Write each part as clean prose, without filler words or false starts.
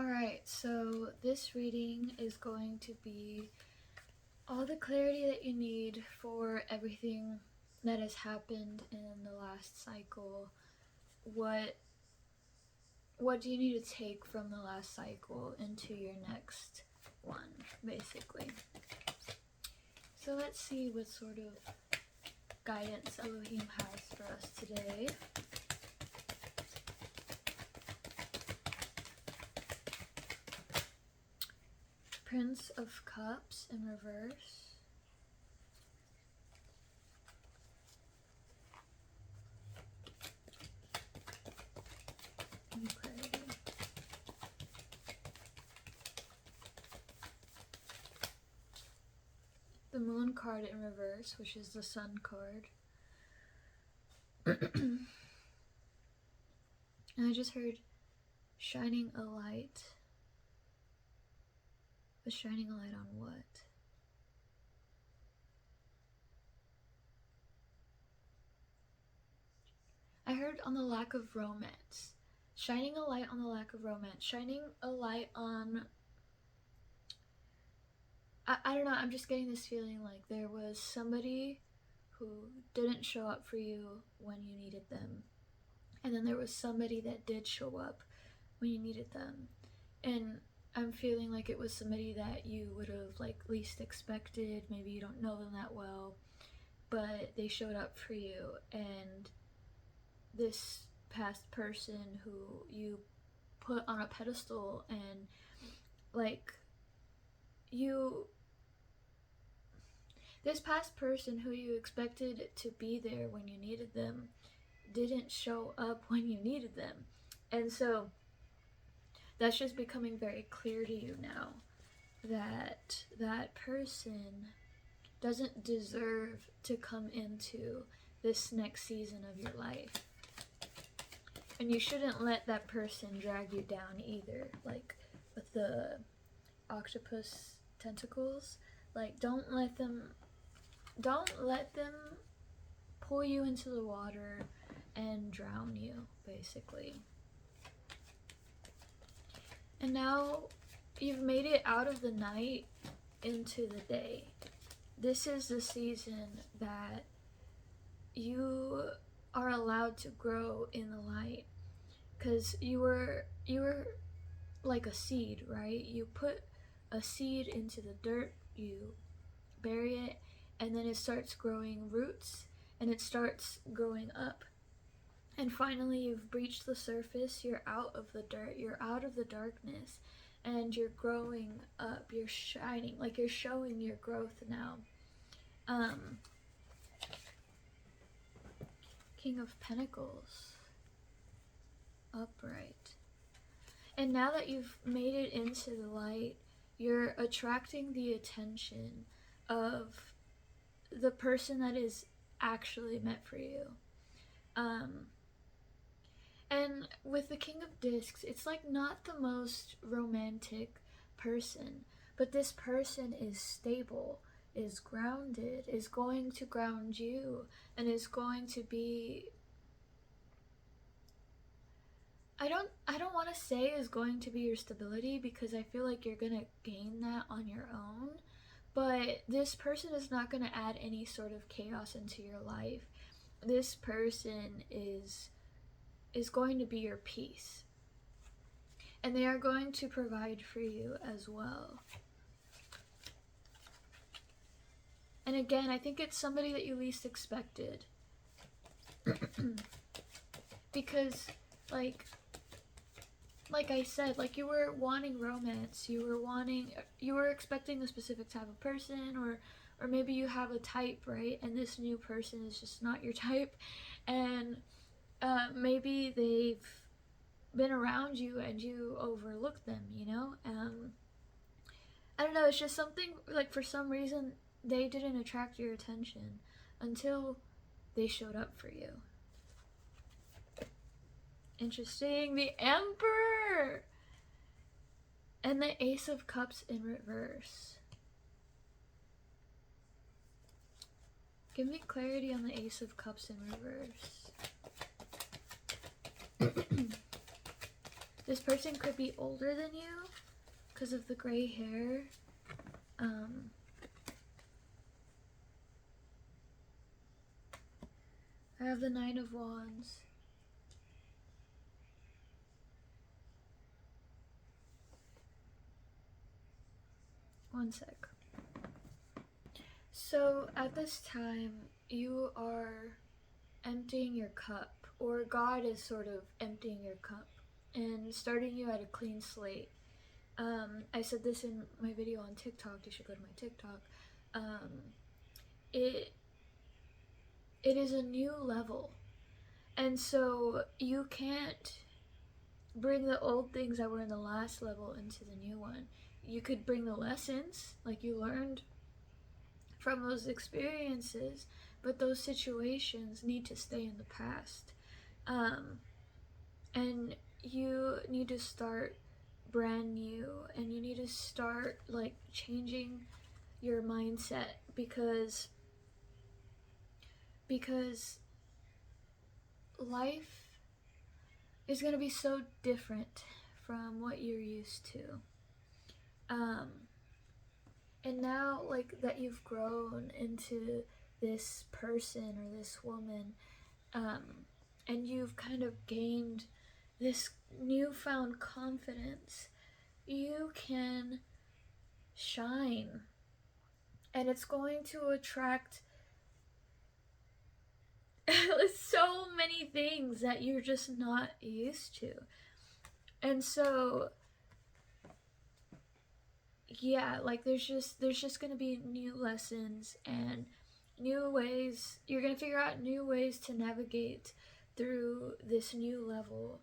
Alright, so this reading is going to be all the clarity that you need for everything that has happened in the last cycle. What do you need to take from the last cycle into your next one, basically. So let's see what sort of guidance Elohim has for us today. Prince of Cups in reverse. Give me clarity. The Moon card in reverse, which is the Sun card. And I just heard shining a light. But shining a light on what? I heard on the lack of romance. Shining a light on the lack of romance. Shining a light on... I don't know, I'm just getting this feeling like there was somebody who didn't show up for you when you needed them. And then there was somebody that did show up when you needed them. And I'm feeling like it was somebody that you would have like least expected. Maybe you don't know them that well, but they showed up for you. And this past person who you put on a pedestal and like this past person who you expected to be there when you needed them didn't show up when you needed them. And so that's just becoming very clear to you now, that that person doesn't deserve to come into this next season of your life. And you shouldn't let that person drag you down either, like with the octopus tentacles. Like don't let them pull you into the water and drown you, basically. And now you've made it out of the night into the day. This is the season that you are allowed to grow in the light, because you were like a seed, right? You put a seed into the dirt, you bury it, and then it starts growing roots and it starts growing up. And finally you've breached the surface, you're out of the dirt, you're out of the darkness, and you're growing up, you're shining, like you're showing your growth now. King of Pentacles, upright. And now that you've made it into the light, you're attracting the attention of the person that is actually meant for you. And with the King of Discs, it's like not the most romantic person, but this person is stable, is grounded, is going to ground you, and is going to be... I don't want to say is going to be your stability, because I feel like you're going to gain that on your own. But this person is not going to add any sort of chaos into your life. This person is going to be your peace. And they are going to provide for you as well. And again, I think it's somebody that you least expected. Because, like I said, like you were wanting romance, you were expecting a specific type of person, or maybe you have a type, right? And this new person is just not your type, and maybe they've been around you and you overlooked them, you know? I don't know, it's just something, like for some reason they didn't attract your attention until they showed up for you. Interesting. The Emperor! And the Ace of Cups in reverse. Give me clarity on the Ace of Cups in reverse. This person could be older than you because of the gray hair. I have the Nine of Wands. One sec. So at this time, you are emptying your cup, or God is sort of emptying your cup and starting you at a clean slate. I said this in my video on TikTok. You should go to my TikTok. It is a new level, and so you can't bring the old things that were in the last level into the new one. You could bring the lessons like you learned from those experiences, but those situations need to stay in the past. And you need to start brand new, and you need to start like changing your mindset, because life is going to be so different from what you're used to. And now, like, that you've grown into this person or this woman, and you've kind of gained this newfound confidence, you can shine, and it's going to attract so many things that you're just not used to. And so yeah, like there's just gonna be new lessons and new ways. You're gonna figure out new ways to navigate through this new level.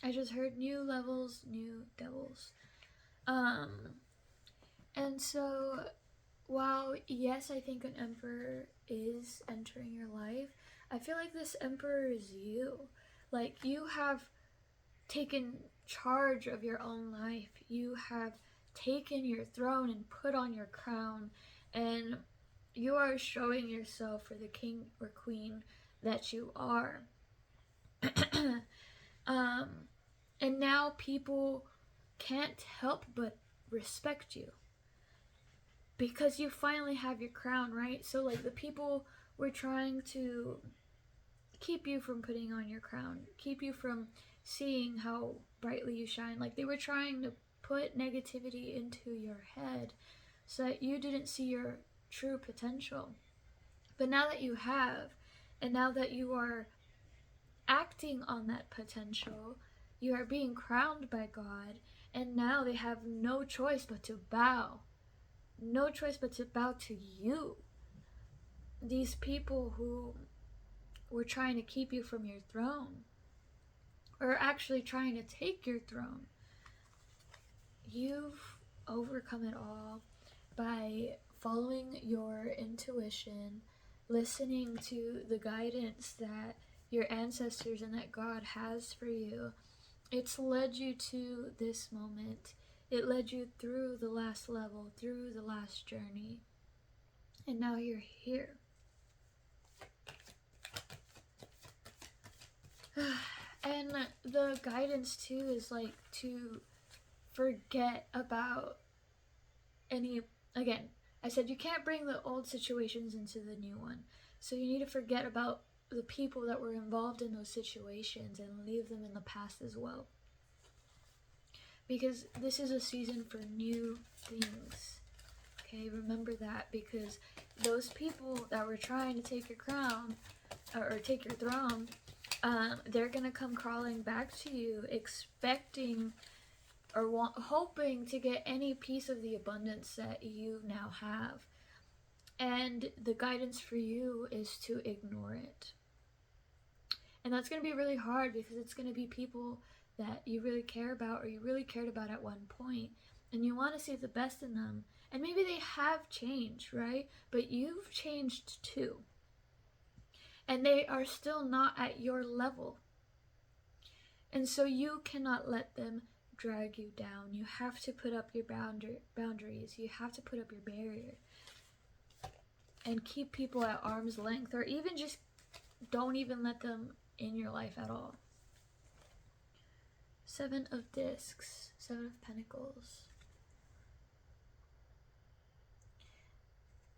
I just heard new levels, new devils. And so while yes, I think an emperor is entering your life, I feel like this emperor is you. Like, you have taken charge of your own life. You have taken your throne and put on your crown, and you are showing yourself for the king or queen that you are. And now people can't help but respect you because you finally have your crown, right? So like the people were trying to keep you from putting on your crown, keep you from seeing how brightly you shine. Like, they were trying to put negativity into your head so that you didn't see your true potential. But now that you have, and now that you are acting on that potential, you are being crowned by God, and now they have no choice but to bow. No choice but to bow to you. These people who were trying to keep you from your throne, or actually trying to take your throne, you've overcome it all by following your intuition, listening to the guidance that your ancestors and that God has for you. It's led you to this moment. It led you through the last level, through the last journey, and now you're here. And the guidance too is like to forget about any, again, I said you can't bring the old situations into the new one. So you need to forget about the people that were involved in those situations and leave them in the past as well. Because this is a season for new things. Okay, remember that, because those people that were trying to take your crown or take your throne, they're gonna come crawling back to you, expecting or hoping to get any piece of the abundance that you now have. And the guidance for you is to ignore it. And that's going to be really hard, because it's going to be people that you really care about, or you really cared about at one point, and you want to see the best in them. And maybe they have changed, right? But you've changed too. And they are still not at your level. And so you cannot let them drag you down. You have to put up your boundaries. You have to put up your barrier. And keep people at arm's length, or even just don't even let them in your life at all. Seven of Discs, Seven of Pentacles.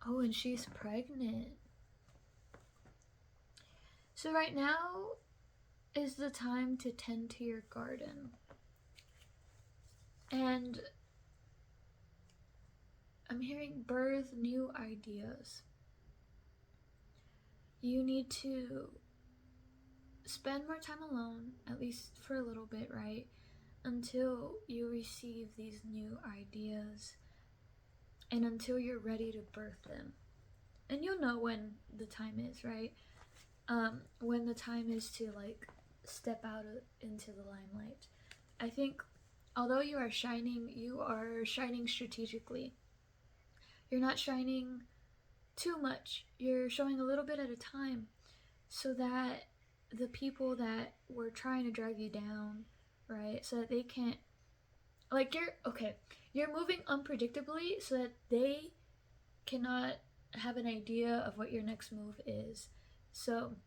Oh, and she's pregnant. So right now is the time to tend to your garden. And I'm hearing birth new ideas. You need to spend more time alone, at least for a little bit, right? Until you receive these new ideas and until you're ready to birth them. And you'll know when the time is, right? When the time is to like step out into the limelight. I think although you are shining strategically. You're not shining too much. You're showing a little bit at a time so that the people that were trying to drag you down, right? So that they can't, like, you're moving unpredictably so that they cannot have an idea of what your next move is. So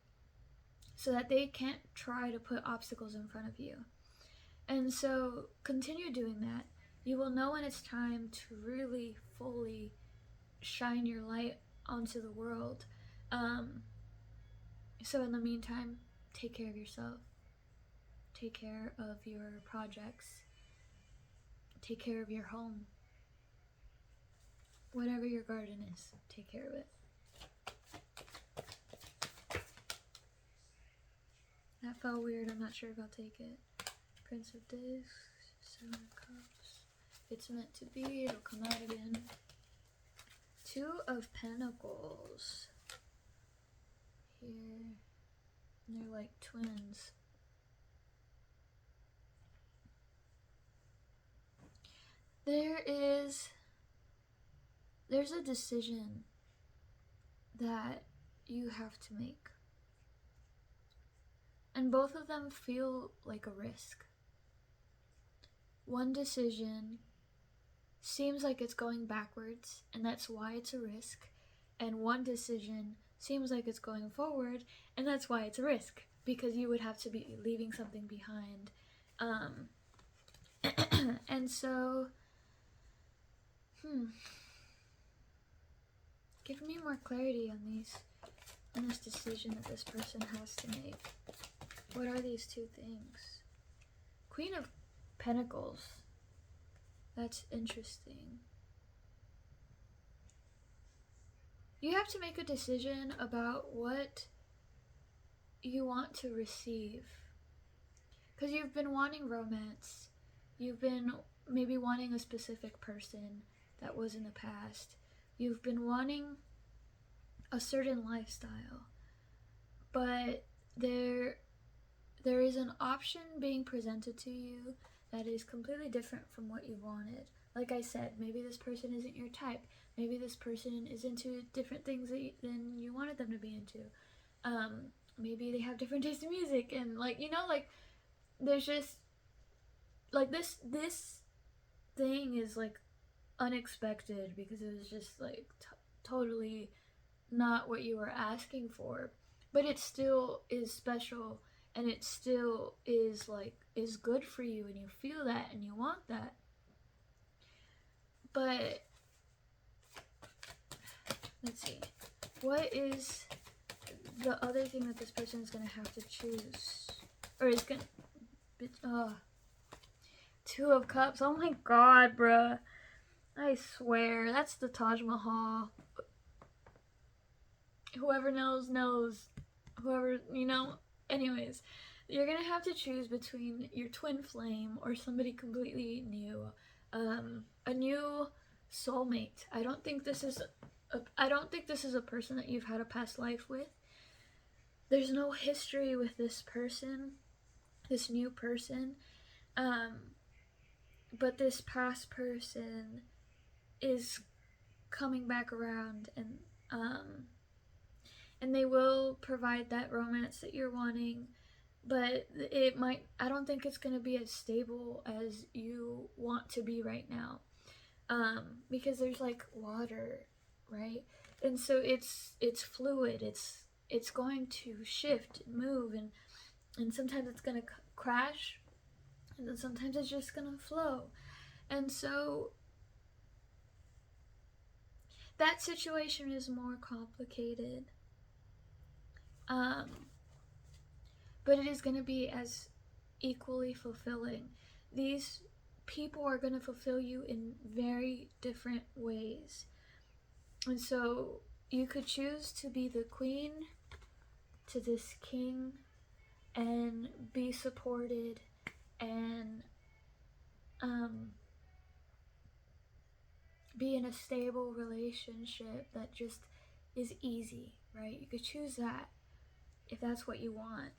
that they can't try to put obstacles in front of you. And so continue doing that. You will know when it's time to really fully shine your light onto the world. So in the meantime, take care of yourself. Take care of your projects. Take care of your home. Whatever your garden is, take care of it. That felt weird. I'm not sure if I'll take it. Prince of Discs, Seven of Cups. It's meant to be. It'll come out again. Two of Pentacles. Here. They're like twins. There's a decision that you have to make. And both of them feel like a risk. One decision seems like it's going backwards, and that's why it's a risk. And one decision seems like it's going forward, and that's why it's a risk, because you would have to be leaving something behind. And so, give me more clarity on this decision that this person has to make. What are these two things? Queen of Pentacles. That's interesting. You have to make a decision about what you want to receive. Because you've been wanting romance. You've been maybe wanting a specific person that was in the past. You've been wanting a certain lifestyle. But there is an option being presented to you that is completely different from what you wanted. Like I said, maybe this person isn't your type. Maybe this person is into different things than you wanted them to be into. Maybe they have different taste in music, and there's just like this thing is like unexpected because it was just like totally not what you were asking for, but it still is special, and it still is good for you, and you feel that and you want that. But let's see, what is the other thing that this person is gonna have to choose, or is gonna Two of Cups. Oh my god, bruh. I swear, that's the Taj Mahal. Whoever knows, knows. Whoever, anyways, you're gonna have to choose between your twin flame or somebody completely new. A new soulmate. I don't think this is a person that you've had a past life with. There's no history with this person, this new person. But this past person is coming back around, and they will provide that romance that you're wanting, but I don't think it's going to be as stable as you want to be right now, because there's like water, right? And so it's fluid, it's going to shift and move, and sometimes it's going to crash, and then sometimes it's just gonna flow. And so that situation is more complicated, but it is going to be as equally fulfilling. These people are going to fulfill you in very different ways. And so you could choose to be the queen to this king and be supported and be in a stable relationship that just is easy, right? You could choose that if that's what you want.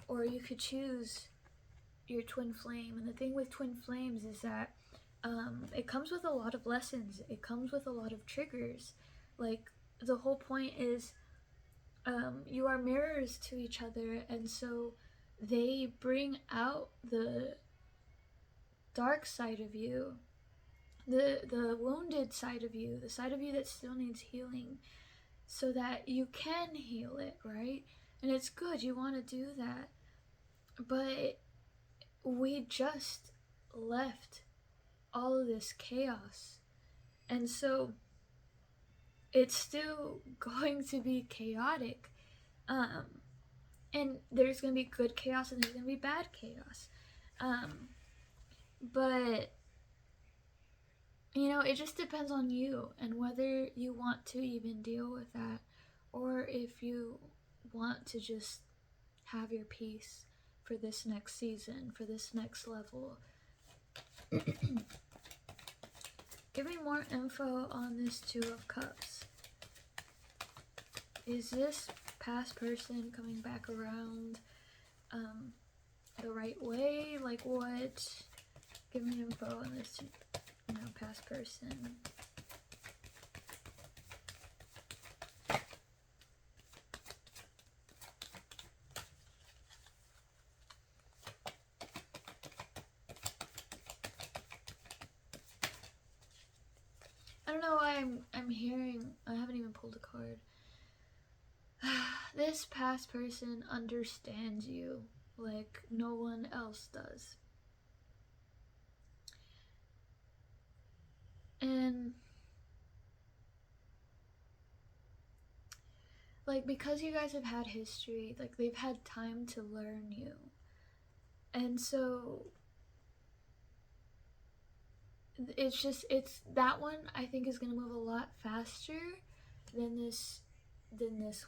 Or you could choose your twin flame. And the thing with twin flames is that it comes with a lot of lessons. It comes with a lot of triggers. Like, the whole point is you are mirrors to each other, and so they bring out the dark side of you, the wounded side of you, the side of you that still needs healing, so that you can heal it, right? And it's good, you want to do that. But we just left all of this chaos. And so it's still going to be chaotic. And there's going to be good chaos and there's going to be bad chaos. But, you know, it just depends on you and whether you want to even deal with that, or if you want to just have your peace for this next season, for this next level. Give me more info on this Two of Cups. Is this past person coming back around the right way? Like, what? Give me info on this, you know, past person. I don't know why I'm hearing, I haven't even pulled a card. This past person understands you like no one else does. And like, because you guys have had history, like, they've had time to learn you. And so it's that one I think is going to move a lot faster than this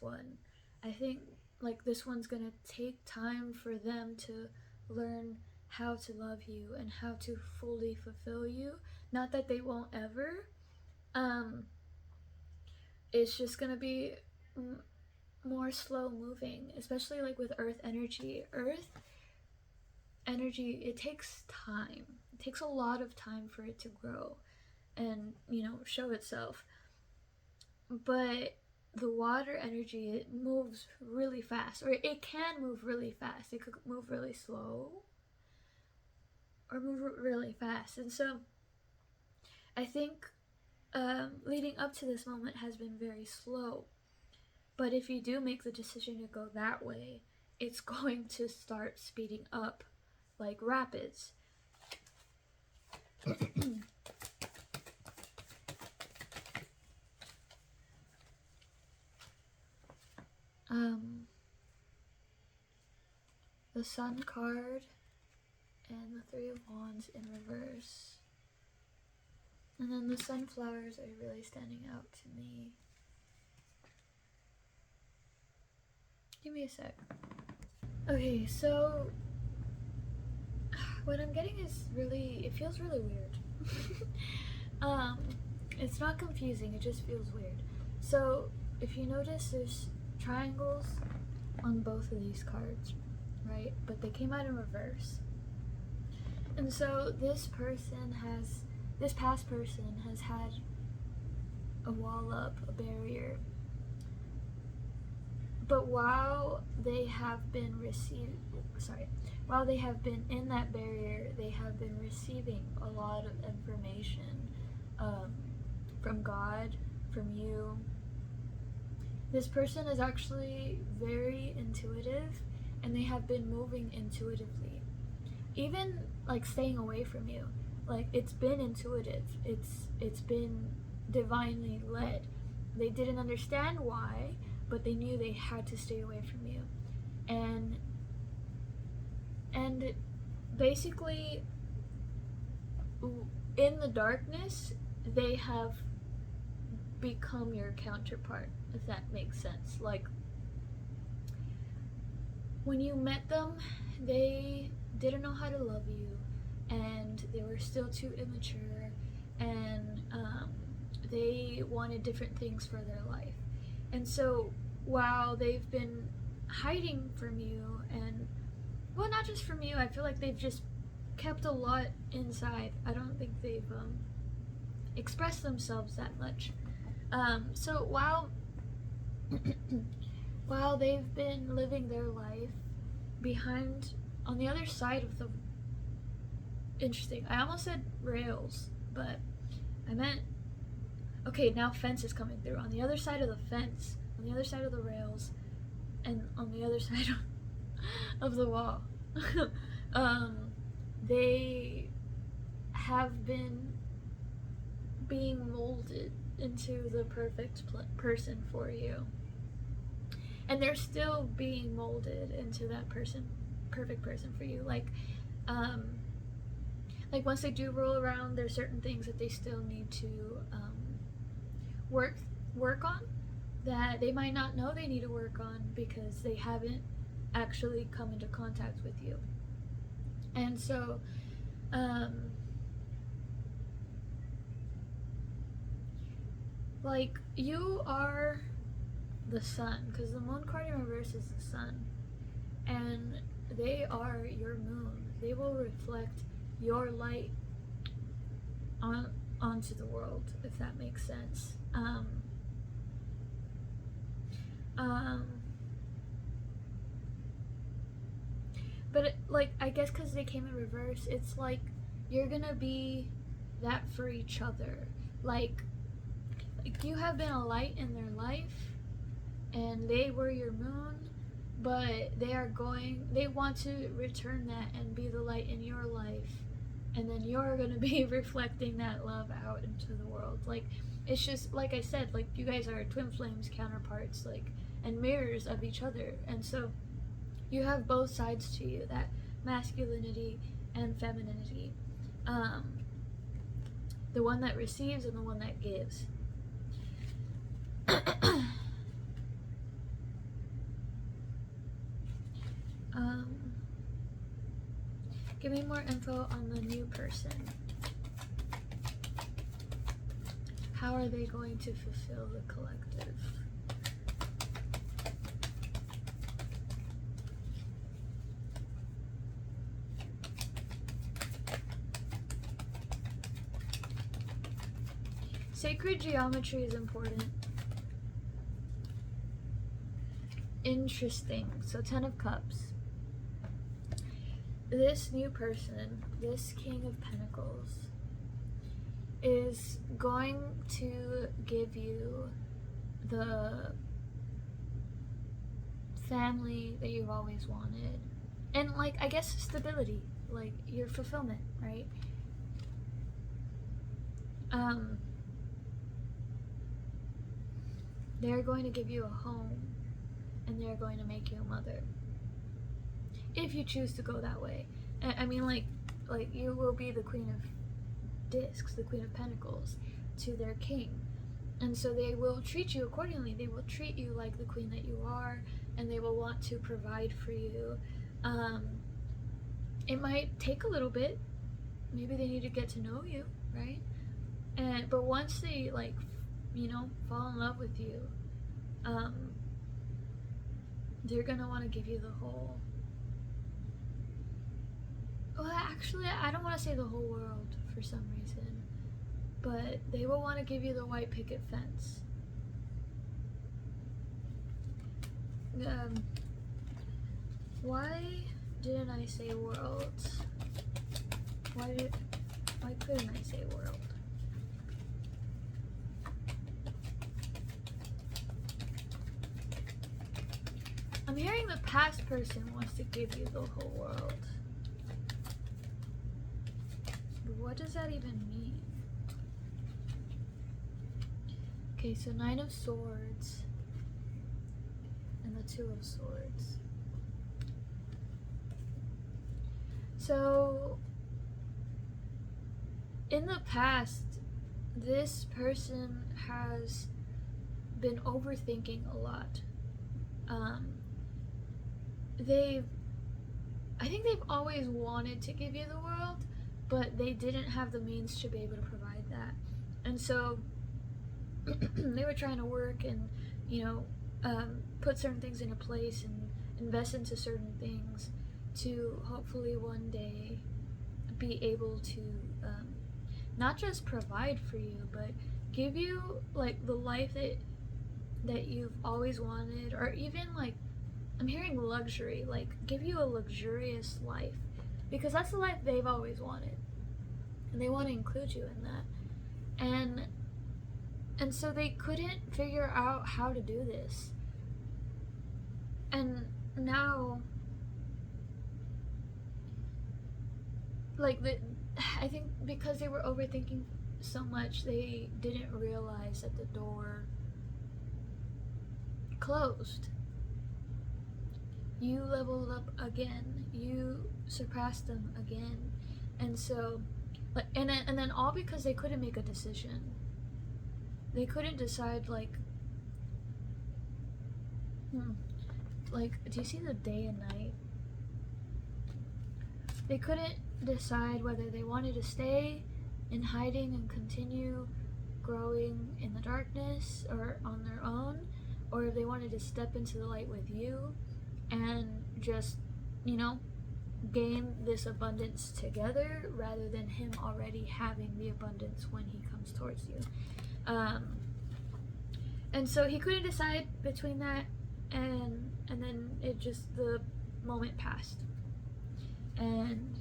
one. I think like this one's going to take time for them to learn how to love you and how to fully fulfill you. Not that they won't ever. It's just going to be more slow moving, especially like with earth energy. Earth energy, it takes time. It takes a lot of time for it to grow and, you know, show itself. But the water energy, it moves really fast, or it can move really fast. It could move really slow or move really fast. And so I think leading up to this moment has been very slow. But if you do make the decision to go that way, it's going to start speeding up like rapids. The Sun card and the Three of Wands in reverse. And then the sunflowers are really standing out to me. Give me a sec. Okay, so what I'm getting is really, it feels really weird. It's not confusing, it just feels weird. So if you notice, there's triangles on both of these cards, right? But they came out in reverse. And so this past person has had a wall up, a barrier. But while they have been in that barrier, they have been receiving a lot of information from God, from you. This person is actually very intuitive, and they have been moving intuitively. even like staying away from you. Like, it's been intuitive. It's been divinely led. They didn't understand why, but they knew they had to stay away from you. And basically, in the darkness, they have become your counterpart, if that makes sense. Like, when you met them, they didn't know how to love you, and they were still too immature, and they wanted different things for their life. And so while they've been hiding from you, and well, not just from you, I feel like they've just kept a lot inside. I don't think they've expressed themselves that much. So while while they've been living their life behind, on the other side of the, interesting, I almost said rails, but I meant, okay, now fence is coming through. On the other side of the fence, on the other side of the rails, and on the other side of the wall, they have been being molded into the perfect person for you. And they're still being molded into that perfect person for you. Like once they do roll around, there's certain things that they still need to work on, that they might not know they need to work on because they haven't actually come into contact with you. And so like, you are the sun, because the moon card in reverse is the sun, and they are your moon. They will reflect your light onto the world, if that makes sense. But like, I guess because they came in reverse, it's like you're gonna be that for each other. Like you have been a light in their life, and they were your moon, but they want to return that and be the light in your life, and then you're gonna be reflecting that love out into the world. Like, it's just, like I said, like, you guys are twin flames, counterparts, like, and mirrors of each other. And so you have both sides to you, that masculinity and femininity, the one that receives and the one that gives. Give me more info on the new person. How are they going to fulfill the collective? Sacred geometry is important. Interesting. So 10 of Cups. This new person, this King of Pentacles, is going to give you the family that you've always wanted. And, like, I guess stability, like your fulfillment, right? They're going to give you a home, and they're going to make you a mother, if you choose to go that way. I mean, like you will be the Queen of Discs, the Queen of Pentacles, to their king, and so they will treat you accordingly. They will treat you like the queen that you are, and they will want to provide for you. It might take a little bit. Maybe they need to get to know you, right? But once they, like, fall in love with you, they're gonna want to give you the whole. Well, actually, I don't want to say the whole world for some reason, but they will want to give you the white picket fence. Why didn't I say world? Why couldn't I say world? I'm hearing the past person wants to give you the whole world. what does that even mean? Okay, so 9 of Swords and the 2 of Swords. So, in the past, this person has been overthinking a lot. I think they've always wanted to give you the world, but they didn't have the means to be able to provide that. And so they were trying to work and, put certain things into place and invest into certain things to hopefully one day be able to not just provide for you, but give you like the life that you've always wanted, or even like, I'm hearing luxury, like give you a luxurious life, because that's the life they've always wanted, and they want to include you in that. And so they couldn't figure out how to do this. And now, I think because they were overthinking so much, they didn't realize that the door closed. You leveled up again. You surpassed them again. And so, and then all because they couldn't make a decision. They couldn't decide, do you see the day and night? They couldn't decide whether they wanted to stay in hiding and continue growing in the darkness or on their own, or if they wanted to step into the light with you and just, gain this abundance together, rather than him already having the abundance when he comes towards you. And so he couldn't decide between that, and then the moment passed. And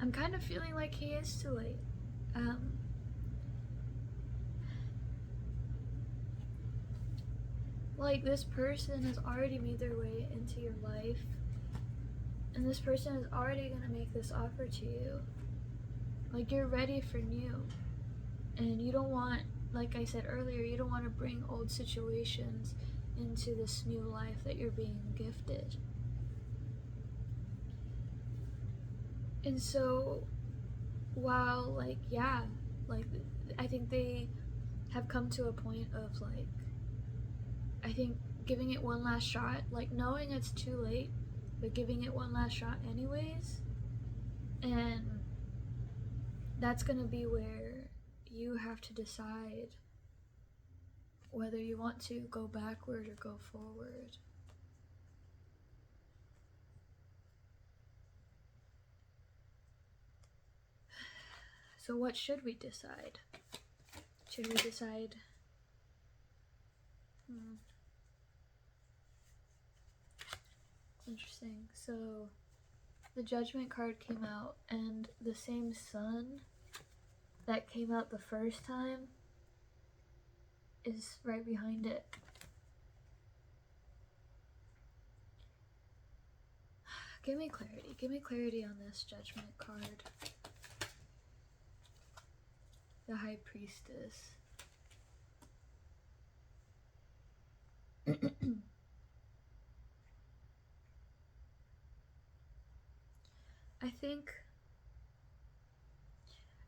I'm kind of feeling like he is too late. Like, this person has already made their way into your life, and this person is already gonna make this offer to you. Like, you're ready for new, and you don't want, like I said earlier, you don't want to bring old situations into this new life that you're being gifted. And so, while, I think they have come to a point of, I think giving it one last shot, knowing it's too late, but giving it one last shot anyways. And that's gonna be where you have to decide whether you want to go backward or go forward. So what should we decide? Should we decide? Interesting. So the Judgment card came out, and the same sun that came out the first time is right behind it. Give me clarity. Give me clarity on this Judgment card. The High Priestess.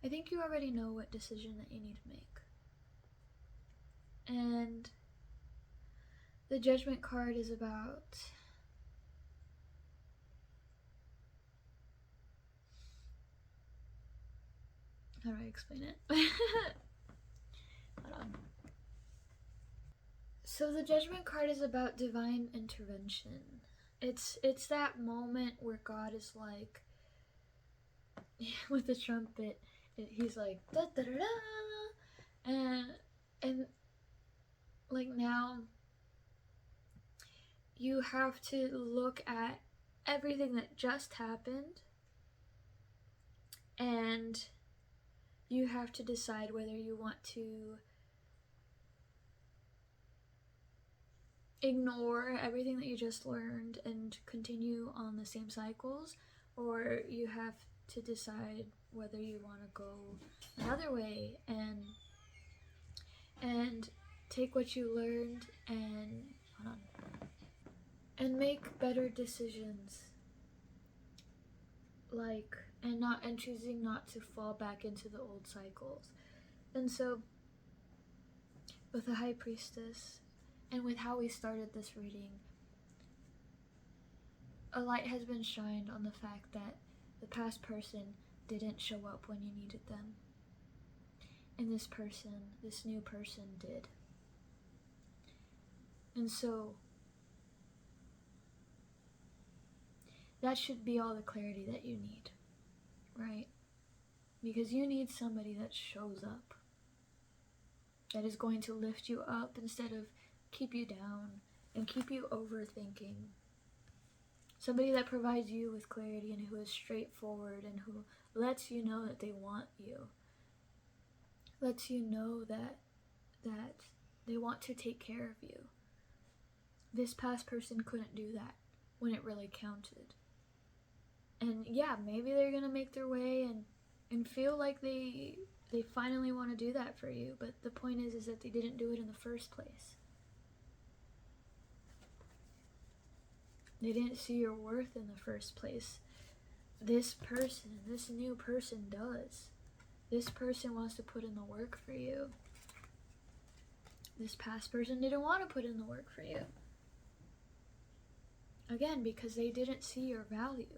I think you already know what decision that you need to make. And the Judgment card is about how do I explain it? Hold on. So the Judgment card is about divine intervention. It's that moment where God is like, with the trumpet, he's like, da da da da, and like, now you have to look at everything that just happened, and you have to decide whether you want to ignore everything that you just learned and continue on the same cycles, or you have to decide whether you want to go another way and take what you learned and hold on, and make better decisions, like and choosing not to fall back into the old cycles. And so with the High Priestess, and with how we started this reading, a light has been shined on the fact that the past person didn't show up when you needed them. And this new person did. And so that should be all the clarity that you need, right? Because you need somebody that shows up, that is going to lift you up instead of keep you down and keep you overthinking. Somebody that provides you with clarity and who is straightforward and who lets you know that they want you. Lets you know that they want to take care of you. This past person couldn't do that when it really counted. And yeah, maybe they're gonna make their way and feel like they finally want to do that for you, but the point is that they didn't do it in the first place. They didn't see your worth in the first place. This new person does. This person wants to put in the work for you. This past person didn't want to put in the work for you. Again, because they didn't see your value.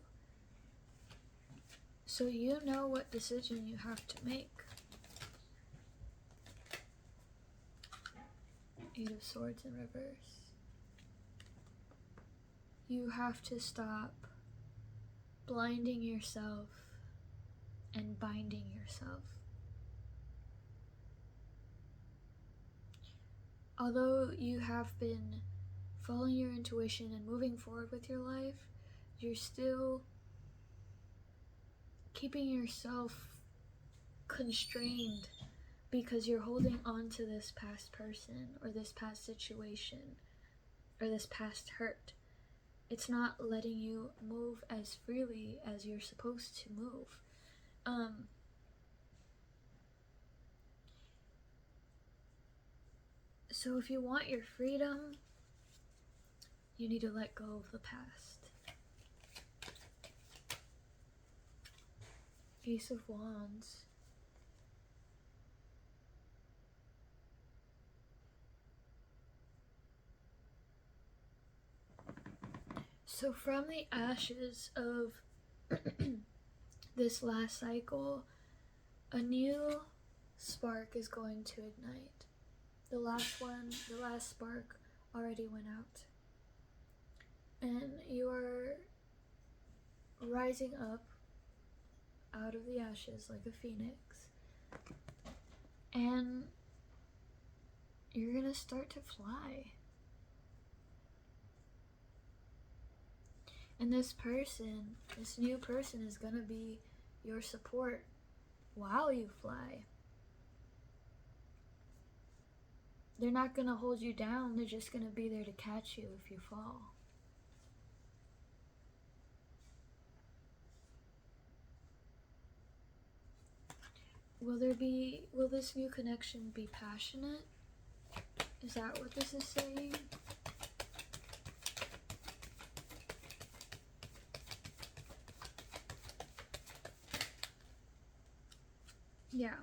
So you know what decision you have to make. Eight of Swords in reverse. You have to stop blinding yourself and binding yourself. Although you have been following your intuition and moving forward with your life, you're still keeping yourself constrained because you're holding on to this past person or this past situation or this past hurt. It's not letting you move as freely as you're supposed to move. So if you want your freedom, you need to let go of the past. Ace of Wands. So from the ashes of this last cycle, a new spark is going to ignite. The last spark already went out. And you are rising up out of the ashes like a phoenix. And you're gonna start to fly. And this new person is gonna be your support while you fly. They're not gonna hold you down, they're just gonna be there to catch you if you fall. Will this new connection be passionate? Is that what this is saying? Yeah.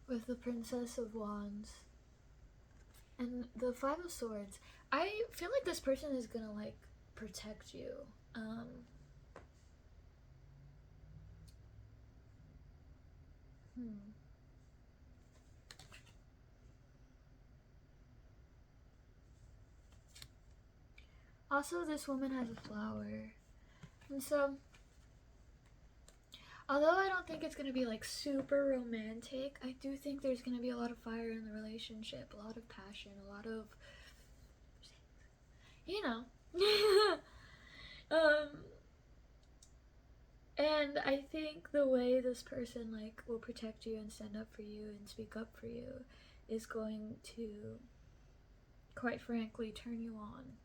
With the Princess of Wands and the Five of Swords, I feel like this person is gonna like protect you. Also, this woman has a flower, and so although I don't think it's gonna be like super romantic, I do think there's gonna be a lot of fire in the relationship, a lot of passion, a lot of, you know. And I think the way this person like will protect you and stand up for you and speak up for you is going to quite frankly, turn you on.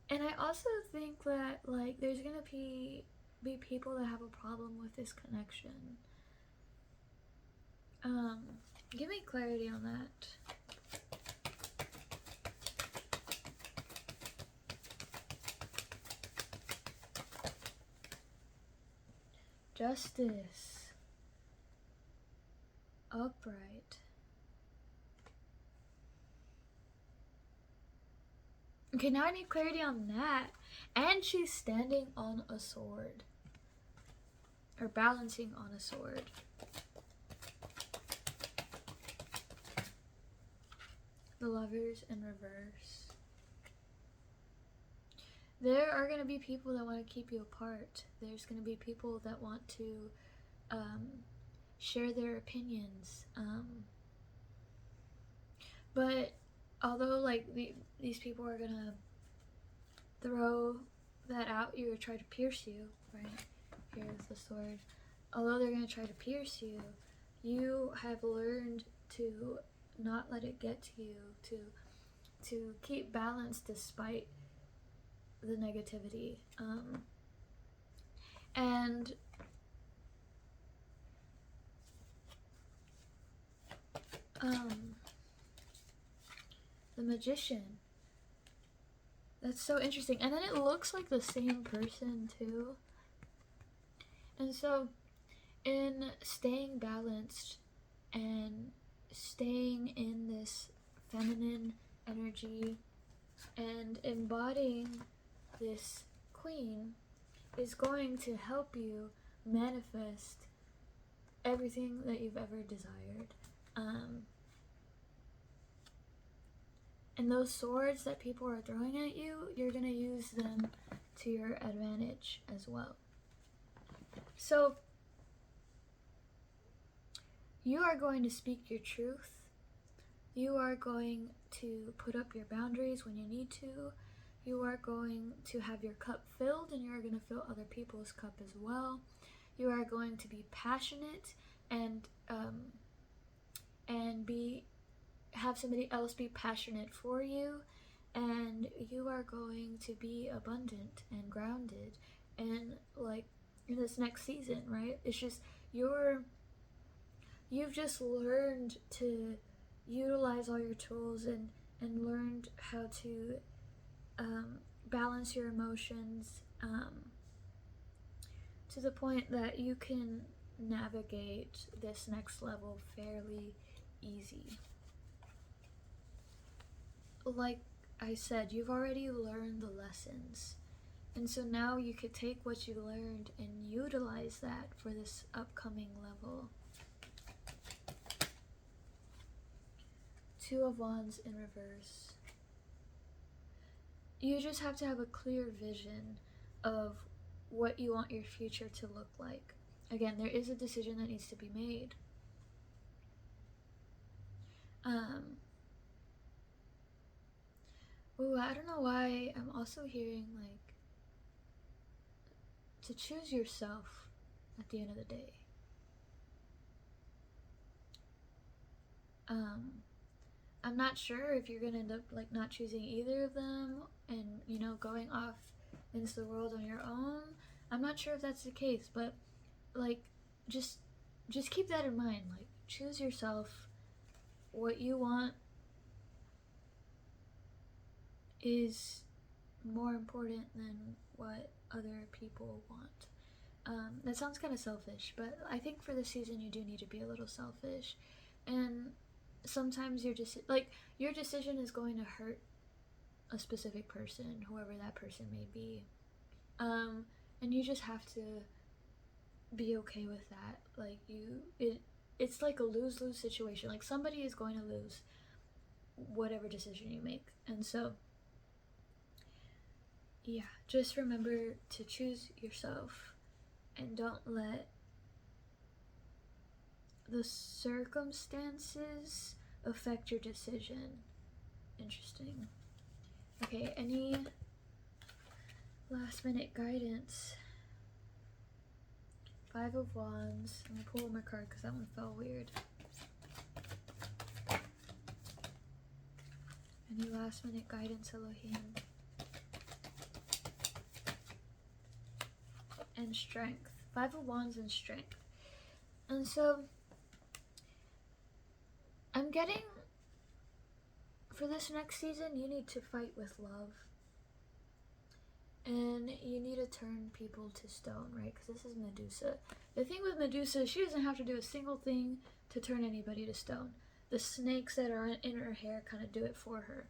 And I also think that, like, there's gonna be people that have a problem with this connection. Give me clarity on that. Justice. Upright. Okay, now I need clarity on that. And she's standing on a sword. Or balancing on a sword. The Lovers in reverse. There are going to be people that want to keep you apart. There's going to be people that want to share their opinions. But although, like, these people are going to throw that out you or try to pierce you, right? Here's the sword. Although they're going to try to pierce you, you have learned to not let it get to you, to keep balance despite the negativity. And the Magician. That's so interesting. And then it looks like the same person too. And so in staying balanced and staying in this feminine energy and embodying this queen is going to help you manifest everything that you've ever desired. And those swords that people are throwing at you, you're going to use them to your advantage as well. So you are going to speak your truth. You are going to put up your boundaries when you need to. You are going to have your cup filled, and you are going to fill other people's cup as well. You are going to be passionate and have somebody else be passionate for you, and you are going to be abundant and grounded, and like in this next season, right? It's just you've just learned to utilize all your tools and learned how to balance your emotions to the point that you can navigate this next level fairly easy. Like I said, you've already learned the lessons, and so now you could take what you learned and utilize that for this upcoming level. Two of Wands in reverse. You just have to have a clear vision of what you want your future to look like. Again, there is a decision that needs to be made. Ooh, I don't know why I'm also hearing like to choose yourself at the end of the day. I'm not sure if you're gonna end up like not choosing either of them and, you know, going off into the world on your own. I'm not sure if that's the case, but like just keep that in mind. Like, choose yourself. What you want is more important than what other people want. That sounds kind of selfish, but I think for this season you do need to be a little selfish, and sometimes your decision is going to hurt a specific person, whoever that person may be, and you just have to be okay with that. Like, it's like a lose-lose situation. Like, somebody is going to lose whatever decision you make, and so yeah, just remember to choose yourself and don't let the circumstances affect your decision. Interesting. Okay, any last minute guidance? Five of Wands. I'm gonna pull one more card because that one felt weird. Any last minute guidance, Elohim? And strength. 5 of Wands and strength. And so, I'm getting, for this next season, you need to fight with love. And you need to turn people to stone, right? Because this is Medusa. The thing with Medusa, she doesn't have to do a single thing to turn anybody to stone. The snakes that are in her hair kind of do it for her.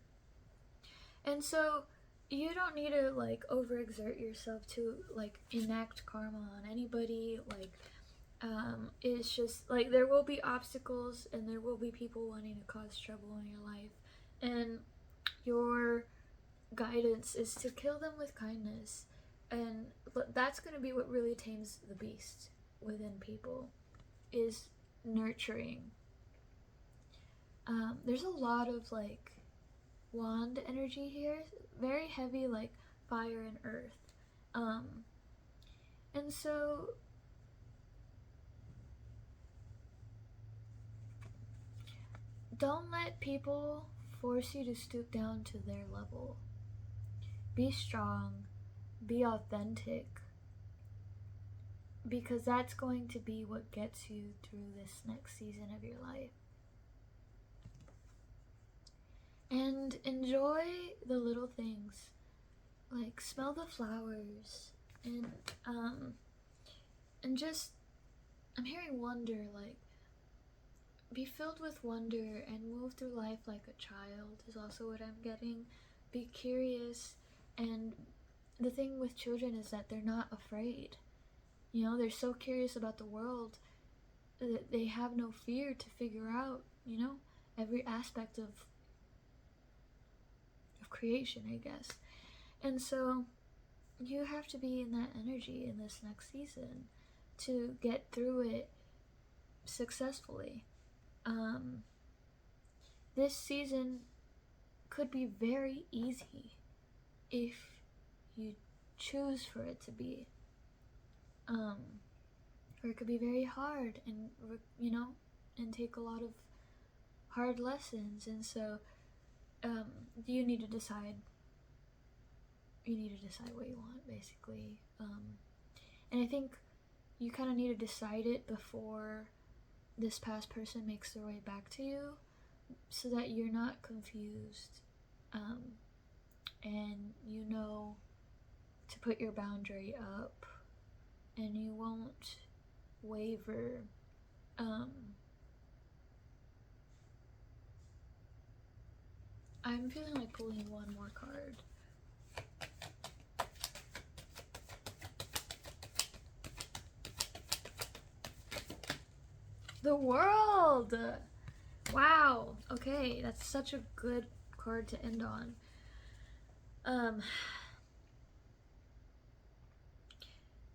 And so, you don't need to, like, overexert yourself to, like, enact karma on anybody. Like, it's just, like, there will be obstacles and there will be people wanting to cause trouble in your life. And your guidance is to kill them with kindness, and that's going to be what really tames the beast within people, is nurturing. There's a lot of like wand energy here, very heavy, like fire and earth, and so don't let people force you to stoop down to their level. Be strong, be authentic, because that's going to be what gets you through this next season of your life. And enjoy the little things, like smell the flowers, and just, I'm hearing wonder, like be filled with wonder and move through life like a child is also what I'm getting. Be curious. And the thing with children is that they're not afraid. You know, they're so curious about the world that they have no fear to figure out, you know, every aspect of creation, I guess. And so you have to be in that energy in this next season to get through it successfully. This season could be very easy if you choose for it to be, or it could be very hard and, you know, and take a lot of hard lessons. And so you need to decide what you want, basically. And I think you kind of need to decide it before this past person makes their way back to you, so that you're not confused, and you know to put your boundary up, and you won't waver. I'm feeling like pulling one more card. The World! Wow, okay, that's such a good card to end on.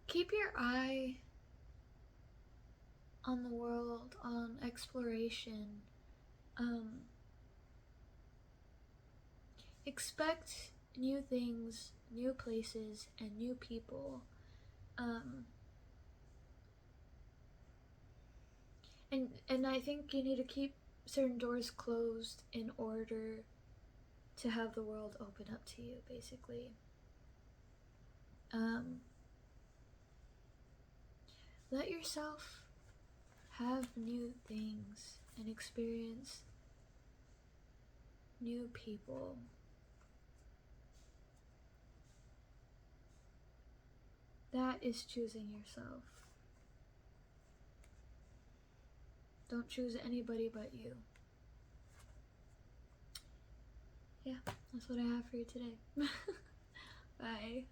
Keep your eye on the world, on exploration. Expect new things, new places, and new people. And I think you need to keep certain doors closed in order to have the world open up to you, basically. Let yourself have new things and experience new people. That is choosing yourself. Don't choose anybody but you. Yeah, that's what I have for you today. Bye.